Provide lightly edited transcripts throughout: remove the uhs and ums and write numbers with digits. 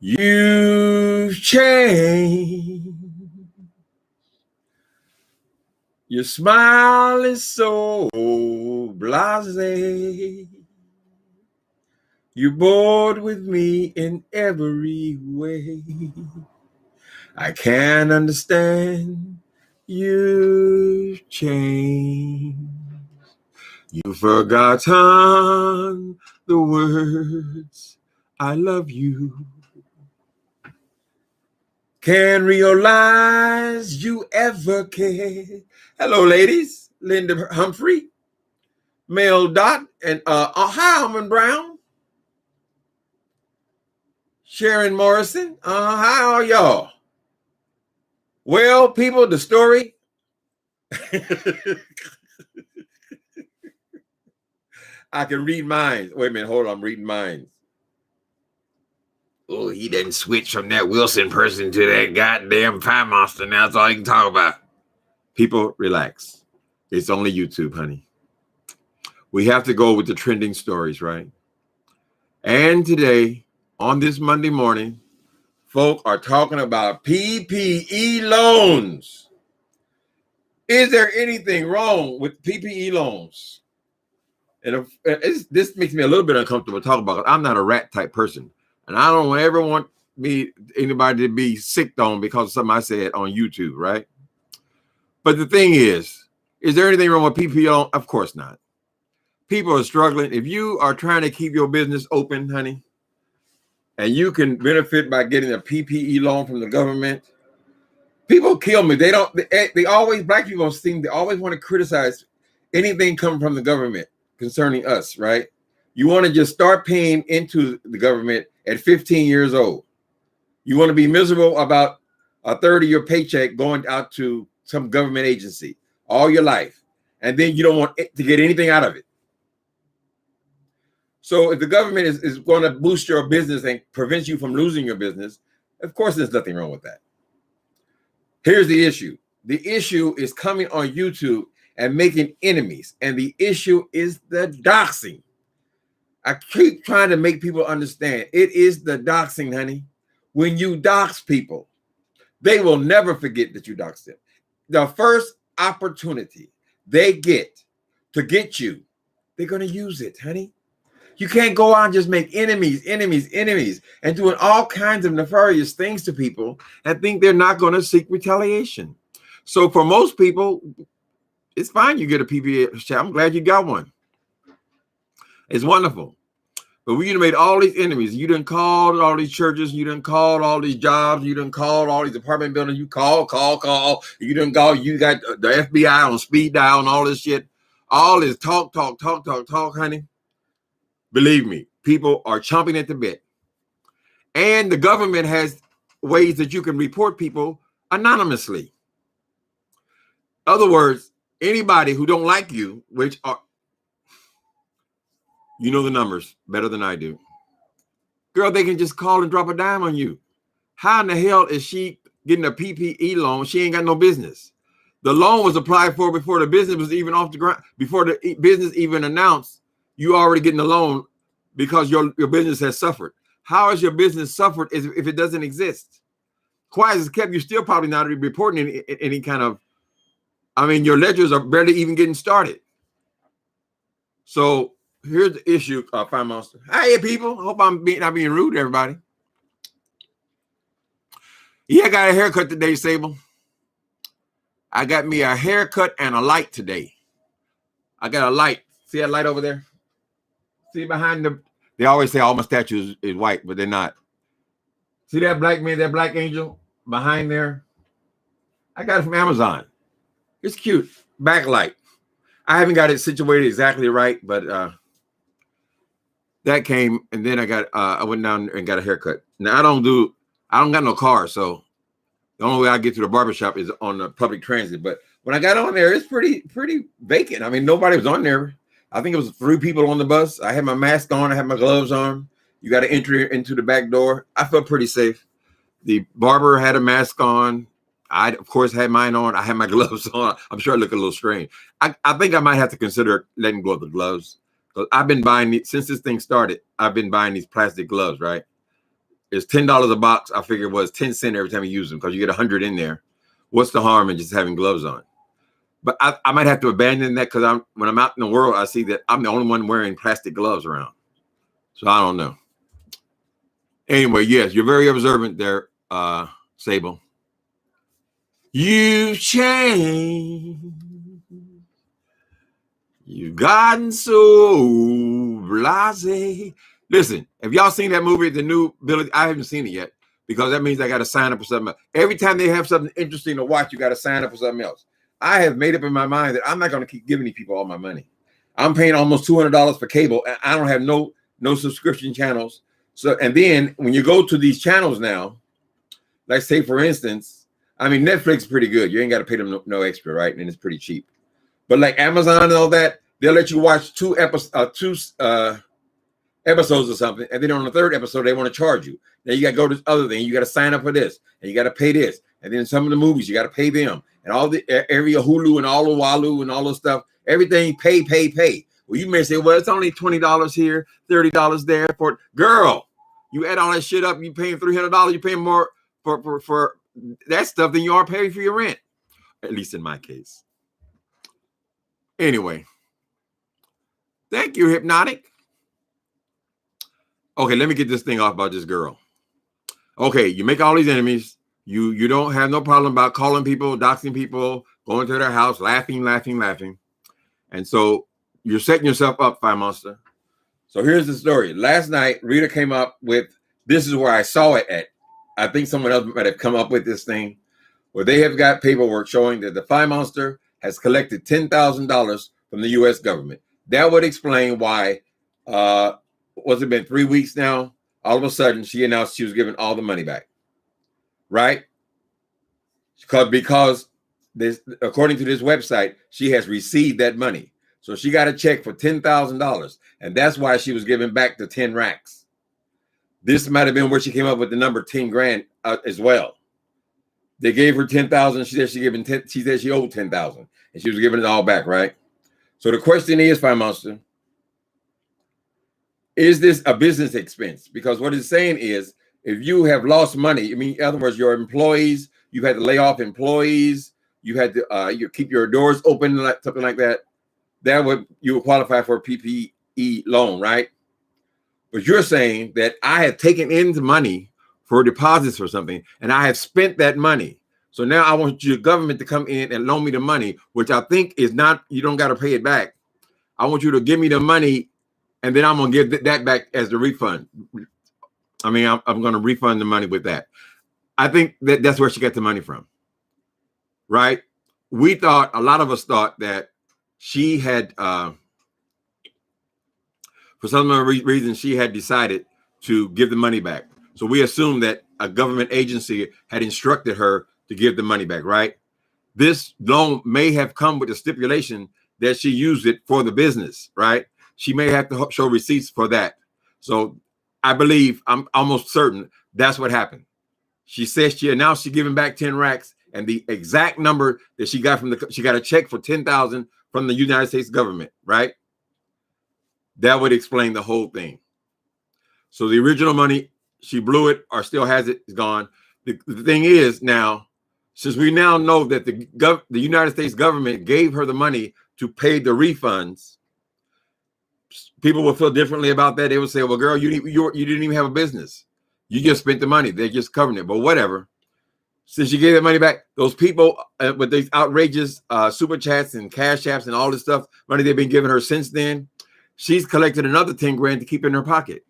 You've changed. Your smile is so blasé. You're bored with me in every way. I can't understand. You've changed. You've forgotten the words I love you. Can't realize you ever cared. Hello, ladies. Linda Humphrey, Mel Dot, and hi, Almond Brown. Sharon Morrison. How are y'all? Well, people, the story. I can read minds. Wait a minute, hold on, I'm reading minds. Oh, he didn't switch from that Wilson person to that goddamn FYE monster. Now that's all he can talk about. People, relax. It's only YouTube, honey. We have to go with the trending stories, right? And today, on this Monday morning, folk are talking about PPP loans. Is there anything wrong with PPP loans? And this makes me a little bit uncomfortable to talk about it. I'm not a rat type person. And I don't ever want anybody to be sicked on because of something I said on YouTube, right? But the thing is there anything wrong with PPP loan? Of course not. People are struggling. If you are trying to keep your business open, honey, and you can benefit by getting a PPP loan from the government, people kill me. They always, black people they always want to criticize anything coming from the government concerning us, right? You want to just start paying into the government at 15 years old. You want to be miserable about a third of your paycheck going out to some government agency all your life. And then you don't want to get anything out of it. So if the government is going to boost your business and prevent you from losing your business, of course, there's nothing wrong with that. Here's the issue. The issue is coming on YouTube and making enemies. And the issue is the doxing. I keep trying to make people understand. It is the doxing, honey. When you dox people, they will never forget that you doxed them. The first opportunity they get to get you, they're going to use it, honey. You can't go out and just make enemies, and doing all kinds of nefarious things to people and think they're not going to seek retaliation. So for most people, it's fine you get a PPP chat. I'm glad you got one. It's wonderful. But we made all these enemies. You done called all these churches. You done called all these jobs. You done called all these apartment buildings. You call. You done call. You got the FBI on speed dial and all this shit. All this talk, honey. Believe me, people are chomping at the bit. And the government has ways that you can report people anonymously. In other words, anybody who don't like you, which are, you know the numbers better than I do. Girl, they can just call and drop a dime on you. How in the hell is she getting a PPP loan? She ain't got no business. The loan was applied for before the business was even off the ground, before the business even announced. You already getting the loan because your business has suffered. How has your business suffered if it doesn't exist? Quiet as kept, you're still probably not reporting any kind of, your ledgers are barely even getting started. So here's the issue, FYE Monster. Hey, people. I hope I'm not being rude to everybody. Yeah, I got a haircut today, Sable. I got me a haircut and a light today. I got a light. See that light over there? See behind they always say all my statues is white, but they're not. See that black man, that black angel behind there? I got it from Amazon. It's cute. Backlight. I haven't got it situated exactly right, but that came, and then I went down and got a haircut. Now I don't got no car, so the only way I get to the barbershop is on the public transit. But when I got on there, it's pretty vacant. Nobody was on there. I think it was 3 people on the bus. I had my mask on. I had my gloves on. You got to enter into the back door. I felt pretty safe. The barber had a mask on. I, of course, had mine on. I had my gloves on. I'm sure I look a little strange. I think I might have to consider letting go of the gloves. But I've been buying, since this thing started, I've been buying these plastic gloves, right? is $10 a box. I figure it was 10 cents every time you use them because you get 100 in there. What's the harm in just having gloves on? But I might have to abandon that because when I'm out in the world, I see that I'm the only one wearing plastic gloves around. So I don't know. Anyway, yes, you're very observant there, Sable. You've changed. You've gotten so blasé. Listen, have y'all seen that movie, the new Billy? I haven't seen it yet because that means I got to sign up for something else. Every time they have something interesting to watch, you got to sign up for something else. I have made up in my mind that I'm not going to keep giving these people all my money. I'm paying almost $200 for cable, and I don't have no subscription channels. So, and then when you go to these channels now, like say for instance, I mean Netflix is pretty good. You ain't got to pay them no extra, right? And it's pretty cheap. But like Amazon and all that, they'll let you watch two episodes or something, and then on the third episode they want to charge you. Now you got to go to this other thing. You got to sign up for this, and you got to pay this. And then some of the movies you got to pay them, and all the every Hulu and all the Walu and all the stuff. Everything pay. Well, you may say, well, it's only $20 here, $30 there. For girl, you add all that shit up, you paying $300. You paying more for that stuff than you are paying for your rent. At least in my case. Anyway, thank you, Hypnotic. Okay, let me get this thing off about this girl. Okay, you make all these enemies. You don't have no problem about calling people, doxing people, going to their house, laughing. And so you're setting yourself up, FYE Monster. So here's the story. Last night, Rita came up with, this is where I saw it at. I think someone else might have come up with this thing, where they have got paperwork showing that the FYE Monster has collected $10,000 from the U.S. government. That would explain why, what's it been, 3 weeks now? All of a sudden, she announced she was giving all the money back. Right? Because this, according to this website, she has received that money. So she got a check for $10,000, and that's why she was giving back the 10 racks. This might have been where she came up with the number 10 grand as well. They gave her 10,000. She said she said she owed 10,000, and she was giving it all back, right? So the question is, FYE Monster, is this a business expense? Because what it's saying is, if you have lost money, I mean, in other words, your employees, you had to lay off employees, you had to you keep your doors open, like something like that. You would qualify for a PPP loan, right? But you're saying that I have taken in the money for deposits or something, and I have spent that money. So now I want your government to come in and loan me the money, which I think is not, you don't got to pay it back. I want you to give me the money, and then I'm going to give that back as the refund. I mean, I'm going to refund the money with that. I think that's where she got the money from, right? A lot of us thought that she had, for some reason, she had decided to give the money back. So we assumed that a government agency had instructed her to give the money back, right? This loan may have come with a stipulation that she used it for the business, right? She may have to show receipts for that. So I believe, I'm almost certain that's what happened. She says she announced she's giving back 10 racks, and the exact number that she got she got a check for 10,000 from the United States government, right? That would explain the whole thing. So the original money, she blew it or still has it, is gone. The thing is now, since we now know that the United States government gave her the money to pay the refunds, people will feel differently about that. They would say, well, girl, you didn't even have a business. You just spent the money. They're just covering it. But whatever. Since you gave that money back, those people with these outrageous super chats and cash apps and all this stuff, money they've been giving her since then, she's collected another 10 grand to keep in her pocket.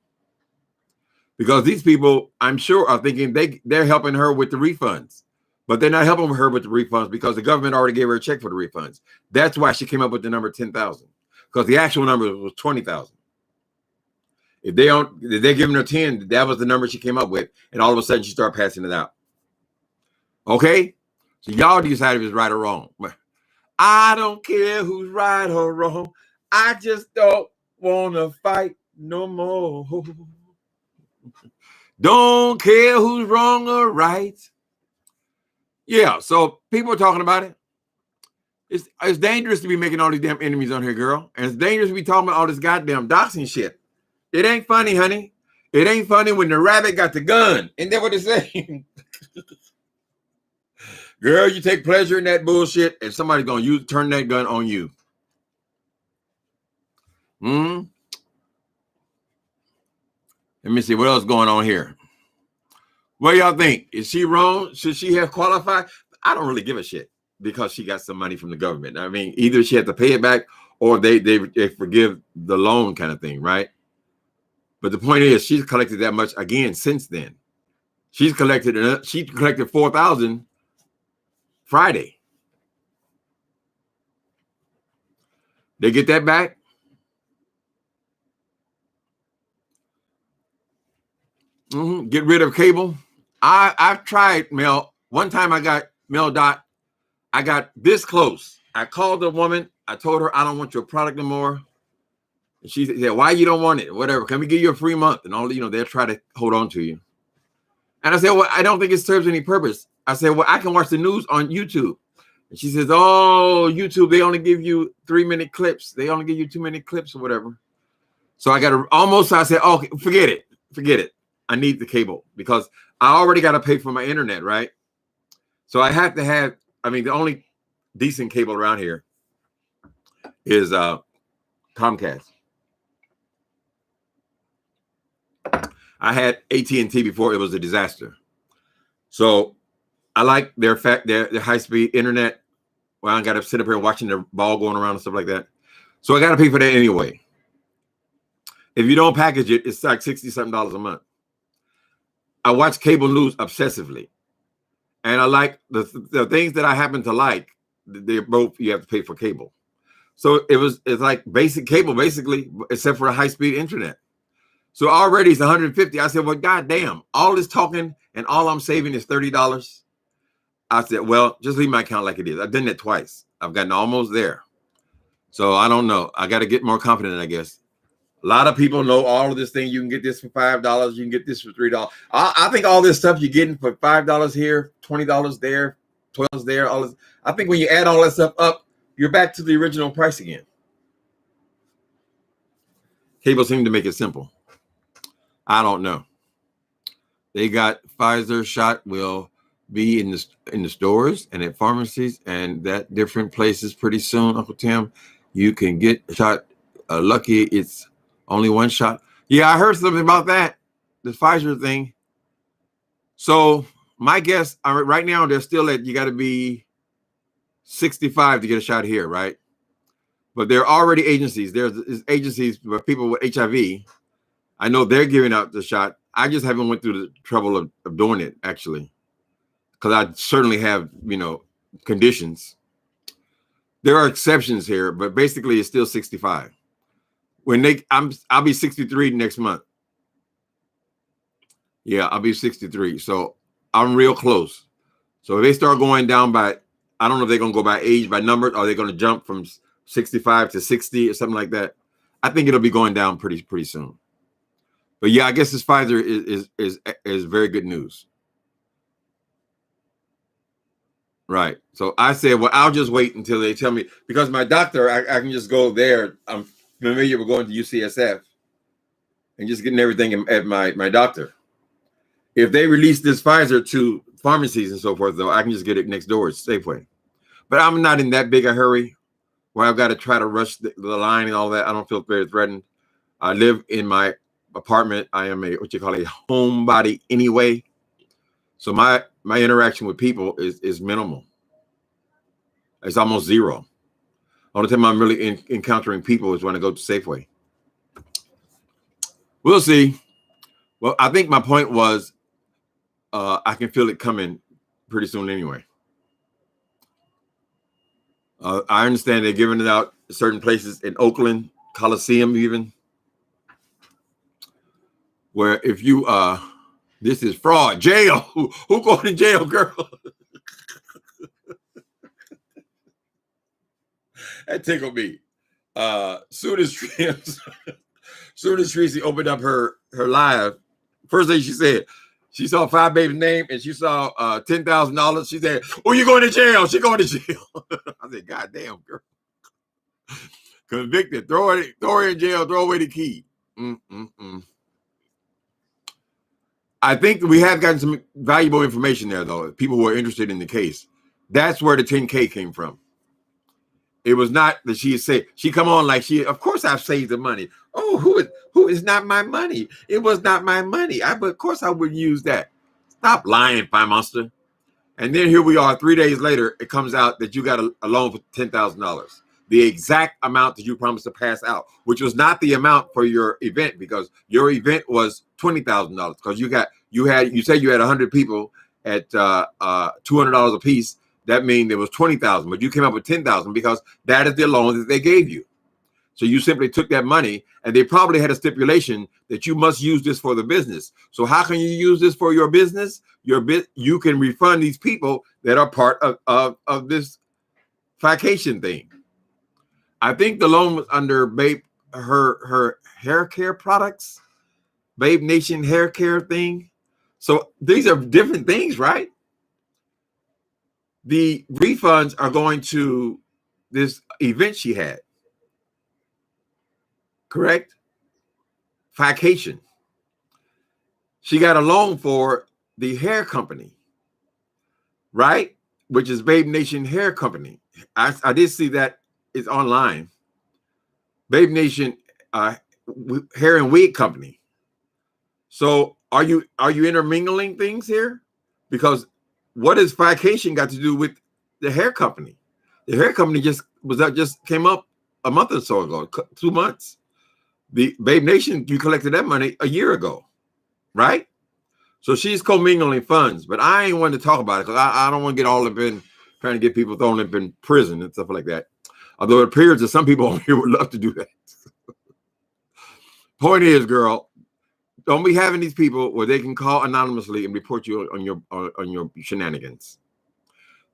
Because these people, I'm sure, are thinking they're helping her with the refunds. But they're not helping her with the refunds because the government already gave her a check for the refunds. That's why she came up with the number 10,000. Because the actual number was 20,000. If they're giving her 10, that was the number she came up with, and all of a sudden she started passing it out. Okay? So y'all decide if it's right or wrong. I don't care who's right or wrong. I just don't want to fight no more. Don't care who's wrong or right. Yeah, so people are talking about it. It's dangerous to be making all these damn enemies on here, girl. And it's dangerous to be talking about all this goddamn doxing shit. It ain't funny, honey. It ain't funny when the rabbit got the gun. Ain't that what they say? Girl, you take pleasure in that bullshit, and somebody's gonna turn that gun on you. Let me see what else going on here. What do y'all think? Is she wrong? Should she have qualified? I don't really give a shit because she got some money from the government. I mean, either she had to pay it back or they forgive the loan kind of thing, right? But the point is, she's collected that much again since then. She collected $4,000 Friday. They get that back. Get rid of cable. I've tried mail. One time I got mail dot. I got this close. I called the woman. I told her I don't want your product anymore. And she said, "Why you don't want it? Whatever. Can we give you a free month?" And all they'll try to hold on to you. And I said, "Well, I don't think it serves any purpose." I said, "Well, I can watch the news on YouTube." And she says, "Oh, YouTube, they only give you 3-minute clips. They only give you 2-minute clips or whatever." So I said, "Oh, forget it. Forget it. I need the cable because I already got to pay for my internet, right?" So I have to have, the only decent cable around here is Comcast. I had AT&T before it was a disaster. So I like their high-speed internet. Well, I got to sit up here watching the ball going around and stuff like that. So I got to pay for that anyway. If you don't package it, it's like $60-something a month. I watch cable news obsessively. And I like the things that I happen to like, they're both, you have to pay for cable. So it's like basic cable, basically, except for a high-speed internet. So already it's $150. I said, well, goddamn, all this talking and all I'm saving is $30. I said, well, just leave my account like it is. I've done that twice. I've gotten almost there. So I don't know. I got to get more confident, I guess. A lot of people know all of this thing. You can get this for $5. You can get this for $3. I think all this stuff you're getting for $5 here, $20 there, $12 there, all this. I think when you add all that stuff up, you're back to the original price again. Cable seemed to make it simple. I don't know. They got Pfizer shot will be in the stores and at pharmacies and that different places pretty soon, Uncle Tim. You can get a shot. Lucky it's only one shot. Yeah, I heard something about that, the Pfizer thing. So my guess, right now they're still at, you got to be 65 to get a shot here, right? But there are already agencies. There's agencies for people with HIV. I know they're giving out the shot. I just haven't went through the trouble of doing it, actually, because I certainly have, conditions. There are exceptions here, but basically it's still 65. I'll be 63 next month. Yeah, I'll be 63. So I'm real close. So if they start going down by, I don't know if they're going to go by age, by number, or they're going to jump from 65 to 60 or something like that. I think it'll be going down pretty soon. But yeah, I guess this Pfizer is very good news. Right. So I said, well, I'll just wait until they tell me, because my doctor, I can just go there. I'm familiar with going to UCSF and just getting everything at my doctor. If they release this Pfizer to pharmacies and so forth, though, I can just get it next door at Safeway. But I'm not in that big a hurry where I've got to try to rush the line and all that. I don't feel very threatened. I live in my apartment. I am a homebody anyway. So my interaction with people is minimal. It's almost zero. Only time I'm really encountering people is when I go to Safeway. We'll see. Well, I think my point was I can feel it coming pretty soon anyway. I understand they're giving it out certain places in Oakland, Coliseum even, where if you, this is fraud, jail. Who going to jail, girl? That tickled me. Soon as Tracy opened up her live, first thing she said, she saw Five Baby's name and she saw $10,000. She said, "Oh, you going to jail?" She going to jail. I said, "God damn, girl. Convicted. Throw her in jail. Throw away the key." I think we have gotten some valuable information there, though. People who are interested in the case. That's where the 10K came from. It was not that she said, she come on like of course I've saved the money. Oh, who is not my money? It was not my money. But of course I wouldn't use that. Stop lying, FYE Monster. And then here we are 3 days later, it comes out that you got a loan for $10,000. The exact amount that you promised to pass out, which was not the amount for your event, because your event was $20,000. Because you said you had 100 people at $200 a piece. That means there was 20,000, but you came up with 10,000 because that is the loan that they gave you. So you simply took that money, and they probably had a stipulation that you must use this for the business. So how can you use this for your business? You can refund these people that are part of this vacation thing. I think the loan was under Babe, her hair care products, Babe Nation hair care thing. So these are different things, right? The refunds are going to this event she had. Correct? Vacation. She got a loan for the hair company, right? Which is Babe Nation Hair Company. I did see that it's online. Babe Nation Hair and Wig Company. So are you intermingling things here? Because what has vacation got to do with the hair company? The hair company just came up a month or so ago, 2 months. The Babe Nation, you collected that money a year ago, right? So she's commingling funds, but I ain't one to talk about it because I don't want to get all up in trying to get people thrown up in prison and stuff like that. Although it appears that some people on here would love to do that. Point is, girl, don't be having these people where they can call anonymously and report you on your shenanigans.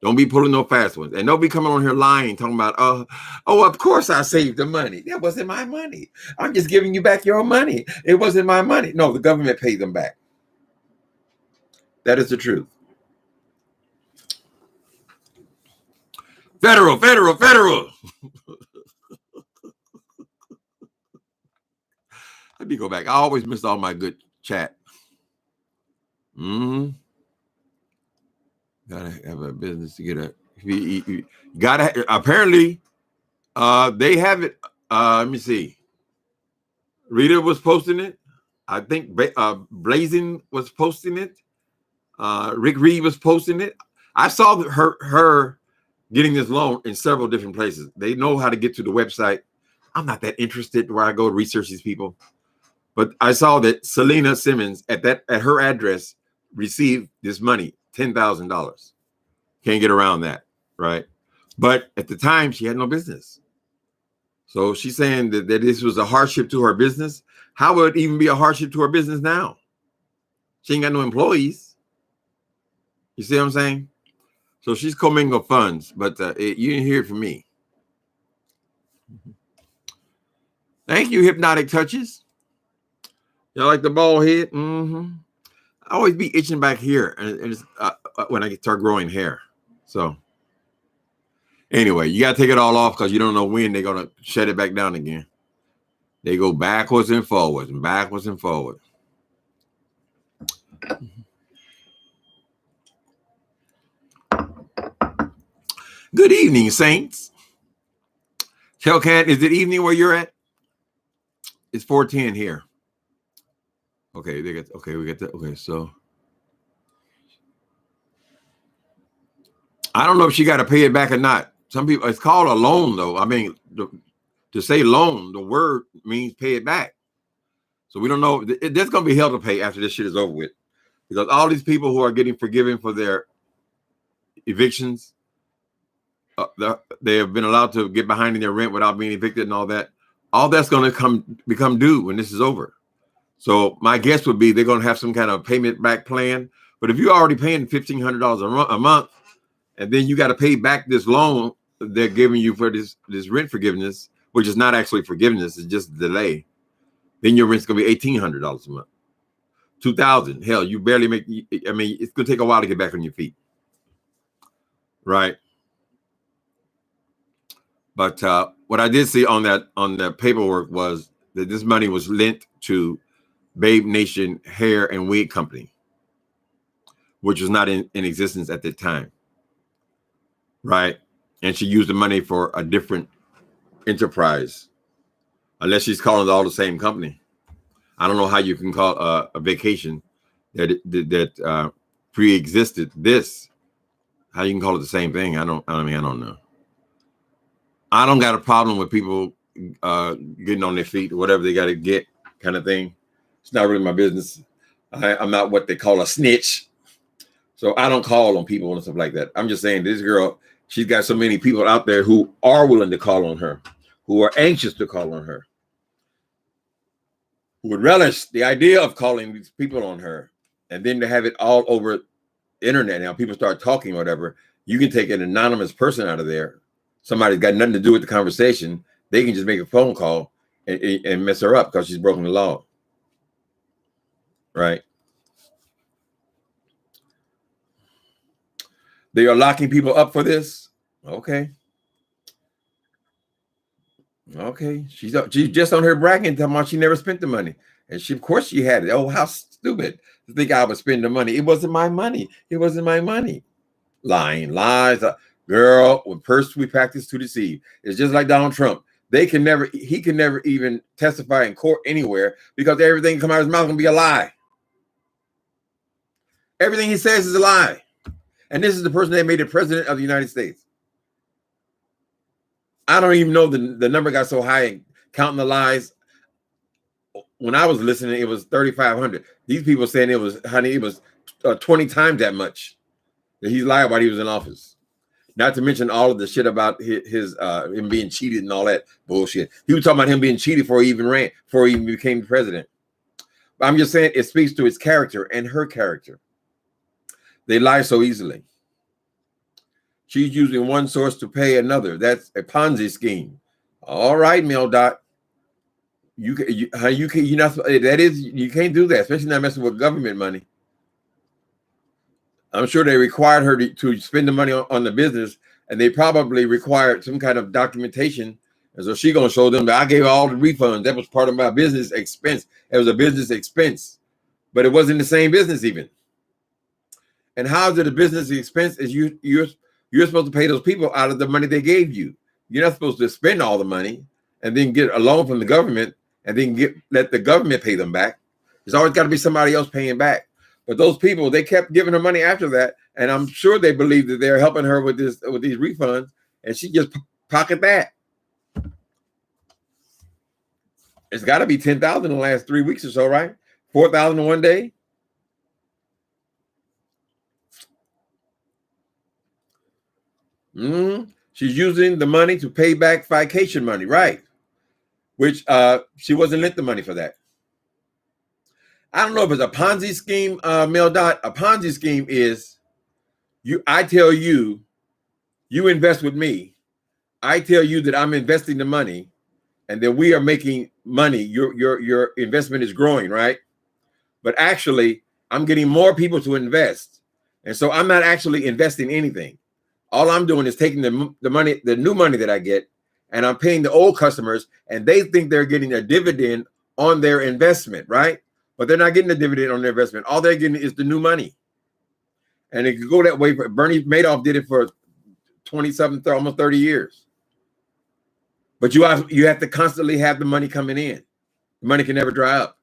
Don't be pulling no fast ones. And don't be coming on here lying, talking about, oh, of course I saved the money. That wasn't my money. I'm just giving you back your money. It wasn't my money. No, the government paid them back. That is the truth. Federal. Let me go back. I always miss all my good chat. Gotta have a business to get a. You gotta apparently. They have it. Let me see. Rita was posting it. I think Blazing was posting it. Rick Reed was posting it. I saw her getting this loan in several different places. They know how to get to the website. I'm not that interested where I go to research these people. But I saw that Selena Simmons at her address received this money, $10,000. Can't get around that, right? But at the time, she had no business. So she's saying that this was a hardship to her business. How would it even be a hardship to her business now? She ain't got no employees. You see what I'm saying? So she's commingled funds, but you didn't hear it from me. Thank you, Hypnotic Touches. Y'all like the bald head? I always be itching back here and it's, when I start growing hair. So anyway, you got to take it all off because you don't know when they're going to shut it back down again. They go backwards and forwards and backwards and forwards. Good evening, Saints. Hellcat, is it evening where you're at? It's 4:10 here. Okay, we got that. Okay, so I don't know if she got to pay it back or not. Some people, it's called a loan, though. I mean, to say loan, the word means pay it back. So we don't know. There's going to be hell to pay after this shit is over with, because all these people who are getting forgiven for their evictions, they have been allowed to get behind in their rent without being evicted and all that. All that's going to become due when this is over. So my guess would be they're going to have some kind of payment back plan. But if you're already paying $1,500 a month, and then you got to pay back this loan they're giving you for this rent forgiveness, which is not actually forgiveness, it's just delay, then your rent's going to be $1,800 a month. $2,000. Hell, you barely make. I mean, it's going to take a while to get back on your feet, right? But what I did see on the paperwork was that this money was lent to Babe Nation Hair and Wig Company. which was not in existence at the time, right? And she used the money for a different enterprise, unless she's calling it all the same company. I don't know how you can call a vacation that pre-existed this. How you can call it the same thing? I don't know. I don't got a problem with people getting on their feet or whatever they got to get, kind of thing. It's not really my business. I'm not what they call a snitch, so I don't call on people and stuff like that. I'm just saying this girl, she's got so many people out there who are willing to call on her, who are anxious to call on her, who would relish the idea of calling these people on her, and then to have it all over the internet. Now people start talking or whatever. You can take an anonymous person out of there. Somebody's got nothing to do with the conversation. They can just make a phone call and mess her up because she's broken the law. Right? They are locking people up for this. Okay. She's just on her bragging, talking about she never spent the money. And of course she had it. Oh, how stupid to think I would spend the money. It wasn't my money. It wasn't my money. Lying, lies. Girl, when first we practice to deceive. It's just like Donald Trump. He can never even testify in court anywhere because everything come out of his mouth is gonna be a lie. Everything he says is a lie. And this is the person that made it president of the United States. I don't even know the number got so high and counting the lies. When I was listening, it was 3,500. These people saying it was 20 times that much that he's lied while he was in office. Not to mention all of the shit about his him being cheated and all that bullshit. He was talking about him being cheated before he even became president. But I'm just saying it speaks to his character and her character. They lie so easily. She's using one source to pay another. That's a Ponzi scheme. All right, Mel Dot. You can't do that, especially not messing with government money. I'm sure they required her to spend the money on the business, and they probably required some kind of documentation. And so she's gonna show them that I gave all the refunds. That was part of my business expense. It was a business expense, but it wasn't the same business even. And how is it a business expense? Is you're supposed to pay those people out of the money they gave you. You're not supposed to spend all the money and then get a loan from the government and then let the government pay them back. There's always got to be somebody else paying back. But those people, they kept giving her money after that, and I'm sure they believe that they're helping her with these refunds, and she just pocket that. It's got to be 10,000 in the last 3 weeks or so, right? 4,000 in one day. She's using the money to pay back vacation money, right? Which she wasn't lent the money for that. I don't know if it's a Ponzi scheme, Mel Dot. A Ponzi scheme is I tell you, you invest with me. I tell you that I'm investing the money and that we are making money. Your investment is growing, right? But actually, I'm getting more people to invest. And so I'm not actually investing anything. All I'm doing is taking the money, the new money that I get, and I'm paying the old customers, and they think they're getting a dividend on their investment, right? But they're not getting a dividend on their investment. All they're getting is the new money. And it could go that way. Bernie Madoff did it for 27, almost 30 years. But you have to constantly have the money coming in. The money can never dry up.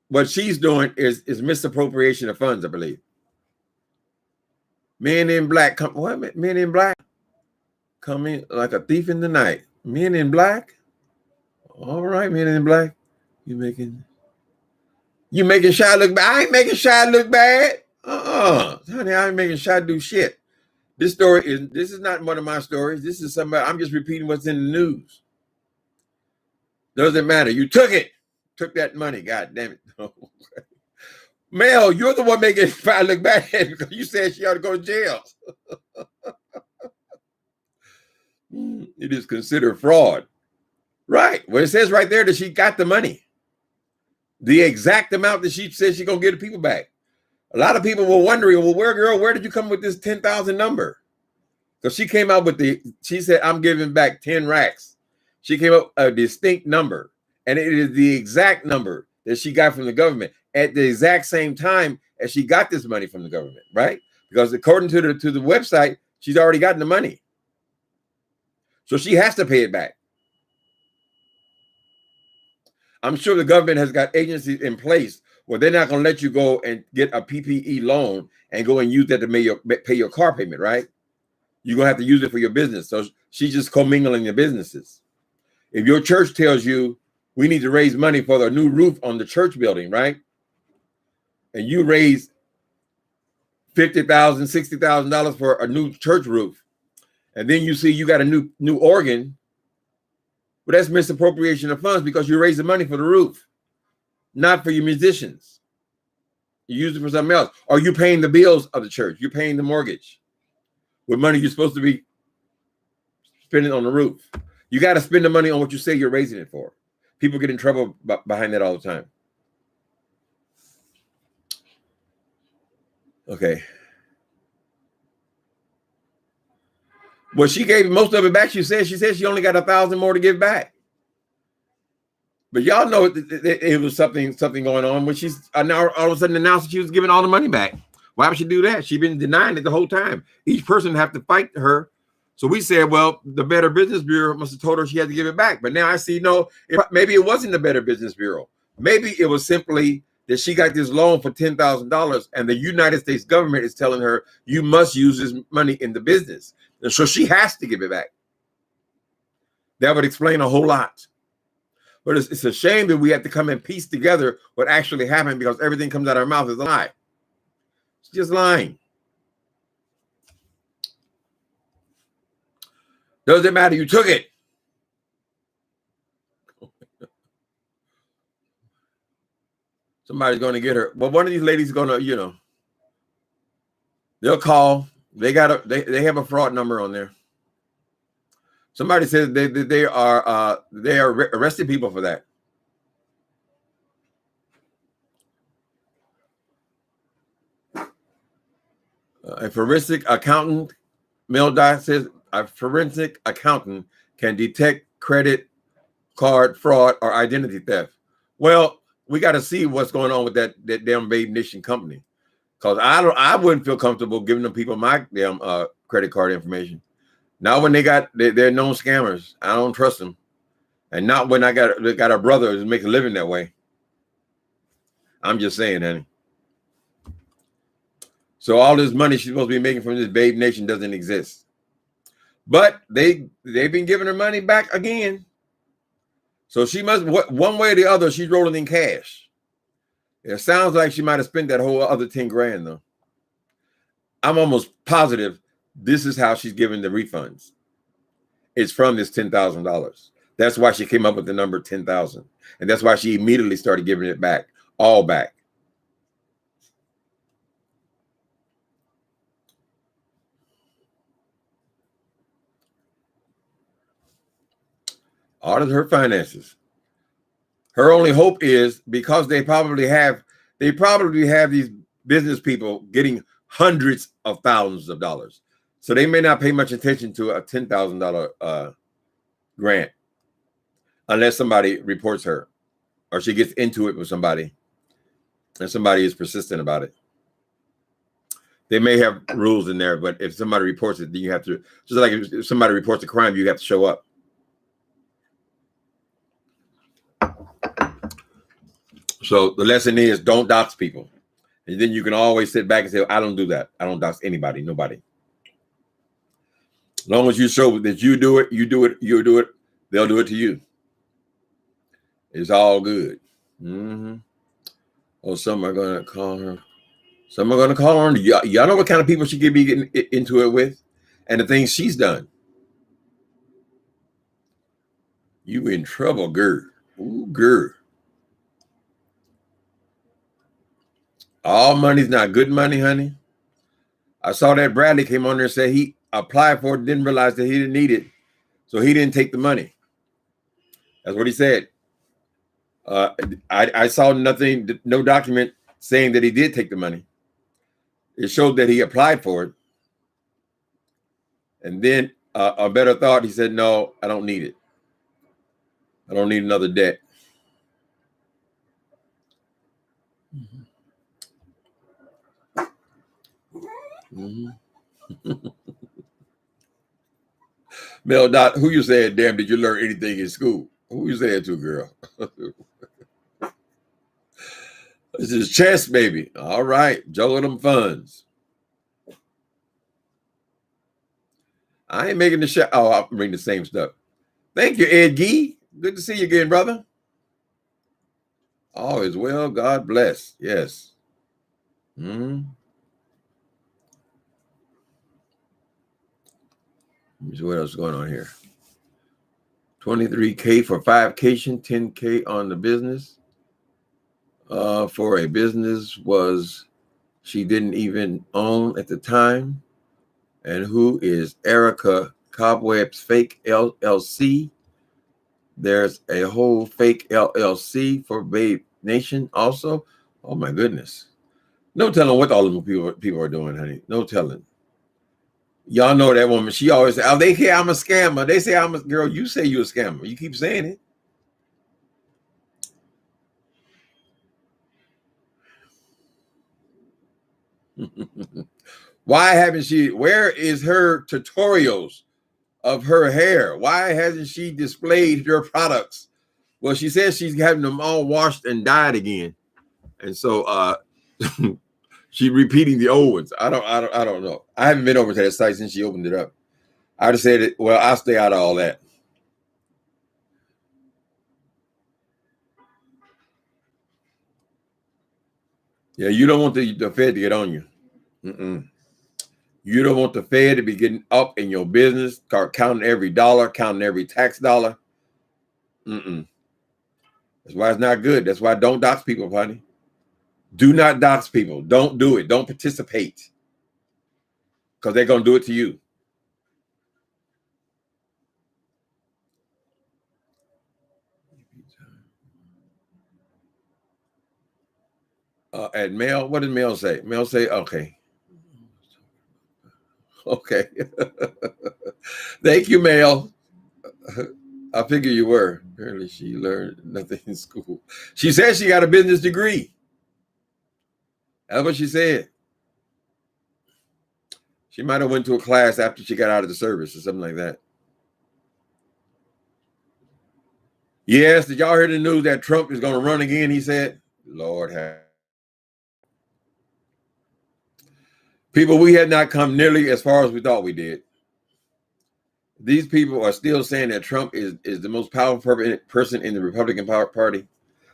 What she's doing is misappropriation of funds, I believe. Men in black men in black come in like a thief in the night. Men in black. All right, men in black. You making Shy look bad. I ain't making Shy look bad. Honey, I ain't making Shy do shit. This is not one of my stories. This is somebody. I'm just repeating what's in the news. Doesn't matter. You took that money. God damn it. Mel, you're the one making Shy look bad because you said she ought to go to jail. It is considered fraud. Right. Well, it says right there that she got the money. The exact amount that she said she's going to give the people back. A lot of people were wondering, well, where did you come with this 10,000 number? Because she came out with she said, I'm giving back 10 racks. She came up with a distinct number, and it is the exact number that she got from the government at the exact same time as she got this money from the government, right? Because according to the website, she's already gotten the money. So she has to pay it back. I'm sure the government has got agencies in place where they're not going to let you go and get a PPP loan and go and use that to pay your car payment, right? You're going to have to use it for your business. So she's just commingling your businesses. If your church tells you we need to raise money for the new roof on the church building, right? And you raise $50,000, $60,000 for a new church roof, and then you see you got a new organ, well, that's misappropriation of funds because you're raising money for the roof, not for your musicians. You use it for something else. Or you paying the bills of the church. You're paying the mortgage with money you're supposed to be spending on the roof. You got to spend the money on what you say you're raising it for. People get in trouble behind that all the time. Okay. Well, she gave most of it back. She said she only got 1,000 more to give back. But y'all know it was something going on when she's now all of a sudden announced that she was giving all the money back. Why would she do that? She's been denying it the whole time. Each person have to fight her. So we said, well, the Better Business Bureau must have told her she had to give it back. But now I see, no, maybe it wasn't the Better Business Bureau. Maybe it was simply that she got this loan for $10,000 and the United States government is telling her you must use this money in the business. And so she has to give it back. That would explain a whole lot. But it's a shame that we have to come and piece together what actually happened because everything comes out of our mouth is a lie. It's just lying. Doesn't matter. You took it. Somebody's going to get her. Well, one of these ladies is going to, they'll call. They have a fraud number on there. Somebody said they are arresting people for that. A forensic accountant, MailDot says a forensic accountant can detect credit card fraud or identity theft. Well, we got to see what's going on with that damn Babe Nation company, because I wouldn't feel comfortable giving them people my damn credit card information. Not when they're known scammers. I don't trust them. And not when I got a brother who's making a living that way. I'm just saying, honey. So all this money she's supposed to be making from this Babe Nation doesn't exist. But they've been giving her money back again. So she must, one way or the other, she's rolling in cash. It sounds like she might have spent that whole other 10 grand though. I'm almost positive this is how she's giving the refunds. It's from this $10,000. That's why she came up with the number 10,000. And that's why she immediately started giving it back, all back. Audit her finances. Her only hope is because they probably have these business people getting hundreds of thousands of dollars. So they may not pay much attention to a $10,000 grant unless somebody reports her or she gets into it with somebody and somebody is persistent about it. They may have rules in there, but if somebody reports it, then you have to, just like if somebody reports a crime, you have to show up. So the lesson is don't dox people. And then you can always sit back and say, I don't do that. I don't dox anybody, nobody. As long as you show that you do it, they'll do it to you. It's all good. Mm-hmm. Oh, some are going to call her. Some are going to call her. Y'all know what kind of people she could be getting into it with and the things she's done. You in trouble, girl. Ooh, girl. All money's not good money, honey. I saw that Bradley came on there and said he applied for it, didn't realize that he didn't need it. So he didn't take the money. That's what he said. I saw nothing, no document saying that he did take the money. It showed that he applied for it. And then a better thought, he said, no, I don't need it. I don't need another debt. Mel Dot, who you saying, damn, did you learn anything in school? Who you saying to, girl? This is chess, baby. All right, juggle them funds. I ain't making the shot. Oh, I'll bring the same stuff. Thank you, Ed Gee. Good to see you again, brother. All is well. God bless. Yes. Let me see what else is going on here. 23K for 5cation, 10K on the business. For a business was she didn't even own at the time. And who is Erica Cobweb's fake LLC? There's a whole fake LLC for Babe Nation also. Oh my goodness. No telling what all the people are doing, honey. No telling. Y'all know that woman. She always say, oh, they say I'm a scammer. They say I'm a girl. You say you're a scammer. You keep saying it. Why haven't she? Where is her tutorials of her hair? Why hasn't she displayed her products? Well, she says she's having them all washed and dyed again, and so she's repeating the old ones. I don't know. I haven't been over to that site since she opened it up. I just said it. Well, I'll stay out of all that. Yeah, you don't want the Fed to get on you. You don't want the Fed to be getting up in your business, counting every dollar, counting every tax dollar. That's why it's not good. That's why don't dox people, honey. Do not dox people. Don't do it. Don't participate. Because they're going to do it to you. And Mel, what did Mel say? Mel say, okay. Okay. Thank you, Mel. I figure you were. Apparently she learned nothing in school. She said she got a business degree. That's what she said. She might have went to a class after she got out of the service or something like that. Yes, did y'all hear the news that Trump is going to run again? He said, Lord have. People, we had not come nearly as far as we thought we did. These people are still saying that Trump is the most powerful person in the Republican Party.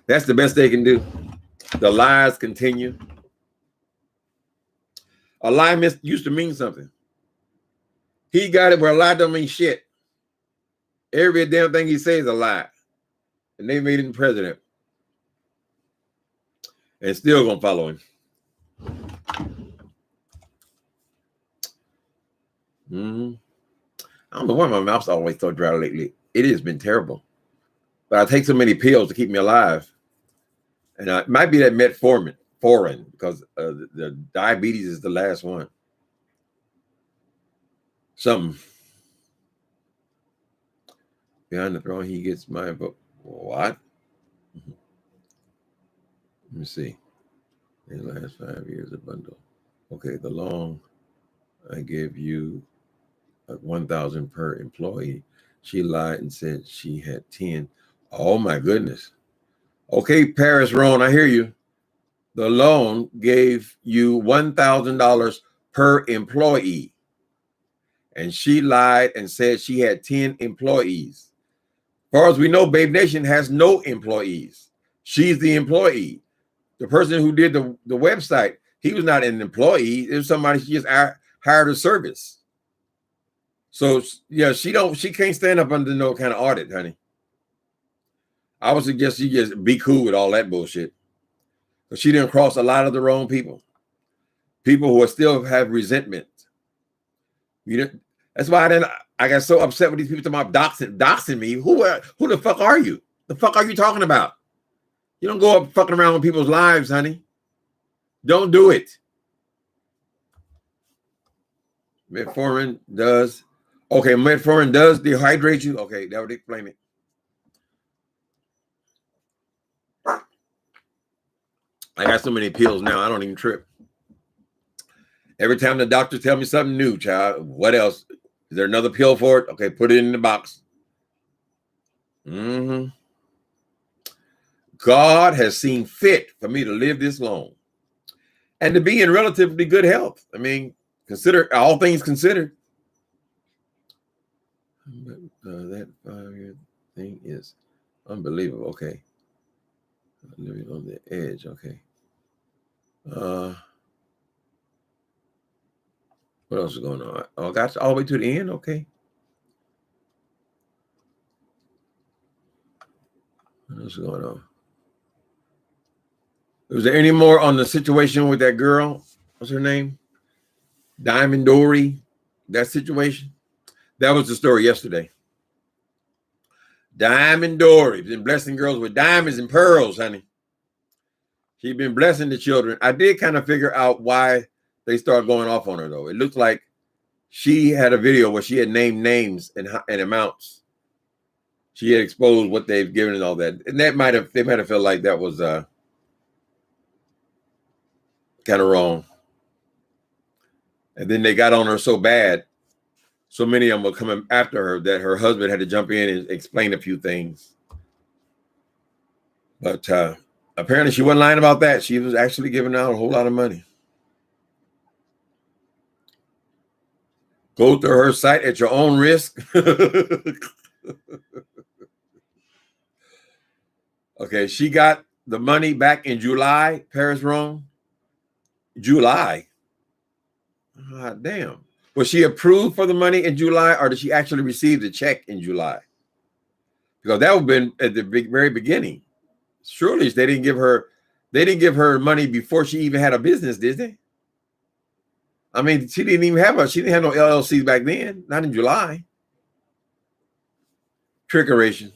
That's the best they can do. The lies continue. A lie used to mean something. He got it where a lie don't mean shit. Every damn thing he says is a lie. And they made him president. And still gonna follow him. I don't know why my mouth's always so dry lately. It has been terrible. But I take so many pills to keep me alive. And it might be that metformin, because the diabetes is the last one. Something. Behind the throne, he gets my vote. What? Let me see. In the last 5 years, a bundle. Okay, the long, I gave you 1,000 per employee. She lied and said she had 10. Oh my goodness. Okay, Paris Roan, I hear you. The loan gave you $1,000 per employee. And she lied and said she had 10 employees. As far as we know, Babe Nation has no employees. She's the employee. The person who did the website, he was not an employee. It was somebody she just hired a service. So yeah, she can't stand up under no kind of audit, honey. I would suggest you just be cool with all that bullshit. But she didn't cross a lot of the wrong people. People who still have resentment. That's why I got so upset with these people talking about doxing me. Who the fuck are you? The fuck are you talking about? You don't go up fucking around with people's lives, honey. Don't do it. Metformin does. Okay, metformin does dehydrate you. Okay, that would explain it. I got so many pills now, I don't even trip. Every time the doctor tells me something new, child, what else? Is there another pill for it? Okay, put it in the box. God has seen fit for me to live this long and to be in relatively good health. I mean, consider all things considered. That 5-year thing is unbelievable. Okay. Living on the edge. Okay. What else is going on? Oh, got all the way to the end. Okay. What else is going on? Was there any more on the situation with that girl? What's her name? Diamond Dory. That situation. That was the story yesterday. Diamond Dory been blessing girls with diamonds and pearls, honey. She's been blessing the children. I did kind of figure out why they started going off on her, though. It looked like she had a video where she had named names and amounts. She had exposed what they've given and all that. And they might have felt like that was kind of wrong. And then they got on her so bad, so many of them were coming after her that her husband had to jump in and explain a few things. But apparently she wasn't lying about that. She was actually giving out a whole lot of money. Go through her site at your own risk. Okay, she got the money back in July, Paris, Rome. July. God damn. Was she approved for the money in July, or did she actually receive the check in July? Because that would have been at the very beginning. Surely they didn't give her money before she even had a business, did they? I mean, she didn't have no LLC back then, not in July. Trickeration.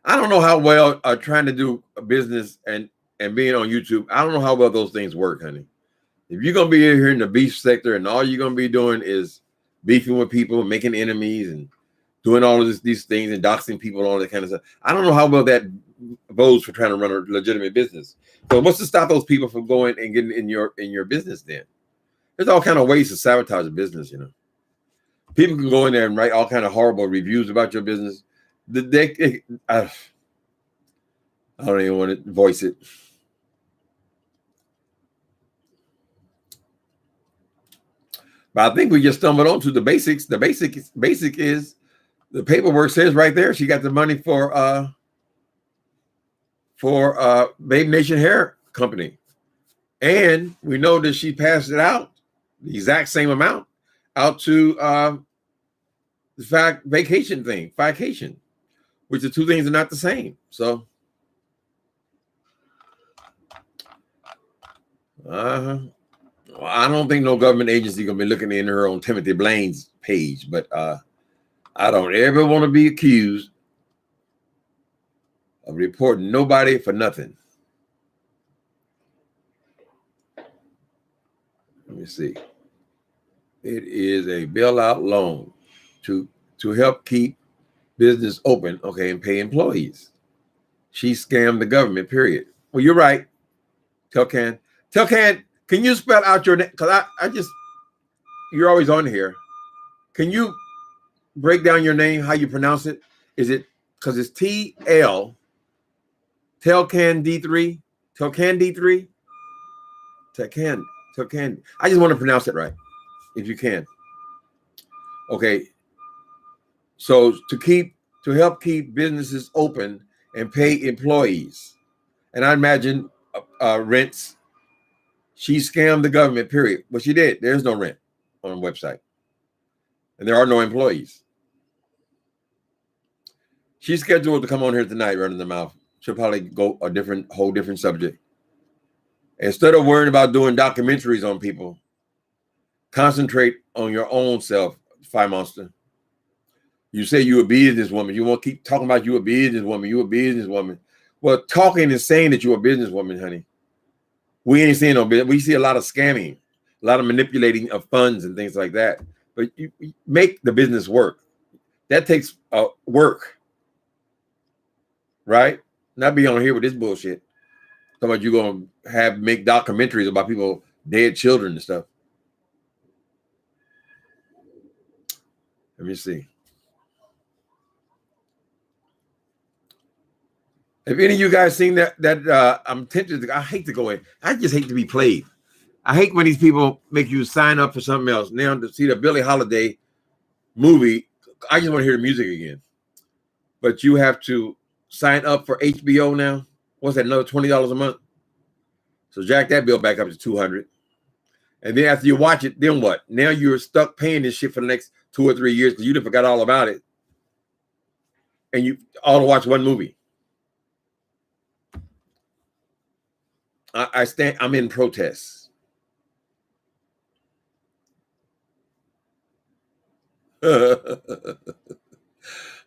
I don't know how well trying to do a business and being on YouTube, I don't know how well those things work, honey. If you're going to be here in the beef sector and all you're going to be doing is beefing with people, making enemies and doing all of these things and doxing people and all that kind of stuff, I don't know how well that bodes for trying to run a legitimate business. So what's to stop those people from going and getting in your business then? There's all kind of ways to sabotage a business, you know. People can go in there and write all kind of horrible reviews about your business. I don't even want to voice it. But I think we just stumbled onto the basics. The basic is the paperwork says right there she got the money for Babe Nation Hair Company. And we know that she passed it out, the exact same amount, out to the vacation, which the two things are not the same. So I don't think no government agency gonna be looking in her on Timothy Blaine's page, but I don't ever want to be accused of reporting nobody for nothing. Let me see. It is a bailout loan to help keep business open, okay, and pay employees. She scammed the government, period. Well, you're right. Telcan, can you spell out your name? Because you're always on here. Can you break down your name, how you pronounce it? Is it, because it's TL, Telcan D3? Telcan D3? Telcan. I just want to pronounce it right, if you can. Okay. So to help keep businesses open and pay employees. And I imagine rents. She scammed the government, period. But she did. There's no rent on the website. And there are no employees. She's scheduled to come on here tonight, running the mouth. She'll probably go whole different subject. Instead of worrying about doing documentaries on people, concentrate on your own self, FYE Monster. You say you're a businesswoman. You want to keep talking about you a businesswoman. Well, talking and saying that you're a businesswoman, honey. We ain't seeing no business. We see a lot of scamming, a lot of manipulating of funds and things like that. But you make the business work. That takes work, right? Not be on here with this bullshit. Talking about you going to make documentaries about people, dead children and stuff. Let me see. Have any of you guys seen that I'm tempted to, I hate to go in. I just hate to be played. I hate when these people make you sign up for something else. Now to see the Billie Holiday movie, I just want to hear the music again. But you have to sign up for HBO now. What's that, another $20 a month? So jack that bill back up to $200. And then after you watch it, then what? Now you're stuck paying this shit for the next 2 or 3 years because you done forgot all about it. And you all to watch one movie. I'm in protest.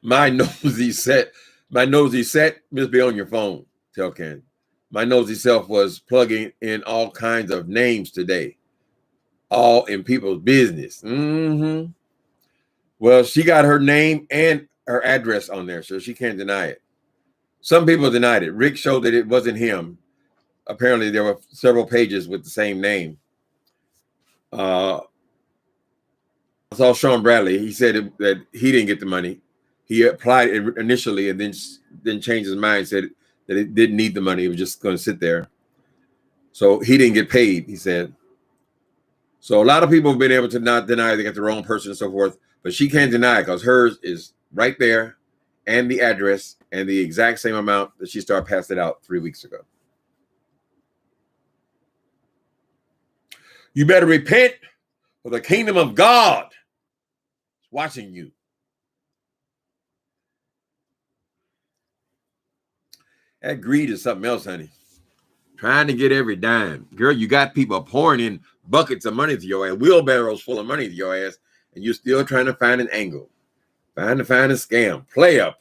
My nosy set must be on your phone, Telcan. My nosy self was plugging in all kinds of names today, all in people's business. Mm-hmm. Well, she got her name and her address on there, so she can't deny it. Some people denied it. Rick showed that it wasn't him. Apparently, there were several pages with the same name. I saw Sean Bradley. He said that he didn't get the money. He applied it initially and then changed his mind, said that it didn't need the money. It was just going to sit there. So he didn't get paid, he said. So a lot of people have been able to not deny they got the wrong person and so forth, but she can't deny it because hers is right there and the address and the exact same amount that she started passing it out 3 weeks ago. You better repent, for the kingdom of God is watching you. That greed is something else, honey. Trying to get every dime. Girl, you got people pouring in buckets of money to your ass, wheelbarrows full of money to your ass, and you're still trying to find an angle. Trying to find a scam. Player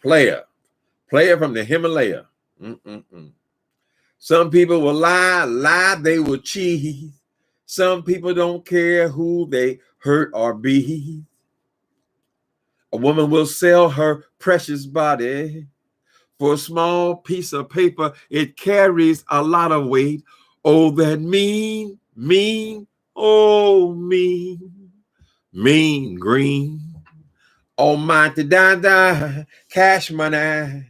from the Himalaya. Some people will lie, they will cheat. Some people don't care who they hurt or be. A woman will sell her precious body for a small piece of paper. It carries a lot of weight. Oh, that mean, oh, mean green. Almighty die, cash money.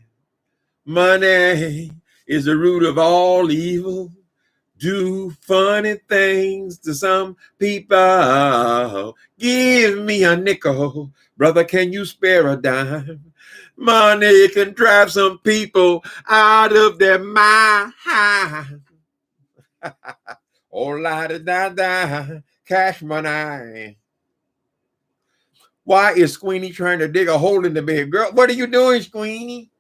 Money is the root of all evil. Do funny things to some people. Give me a nickel. Brother, can you spare a dime? Money can drive some people out of their mind. Oh, la-da-da-da, cash money. Why is Squeenie trying to dig a hole in the bed? Girl, what are you doing, Squeenie?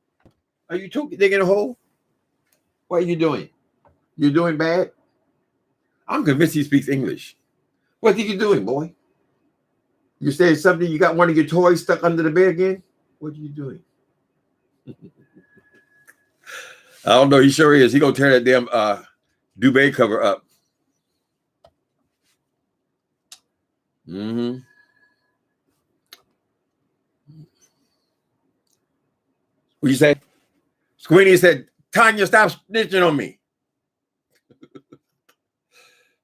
Are you digging a hole? What are you doing? You're doing bad? I'm convinced he speaks English. What are you doing, boy? You said something, you got one of your toys stuck under the bed again? What are you doing? I don't know. He sure is. He gonna tear that damn duvet cover up. What you say? Squeenie said, Tanya, stop snitching on me.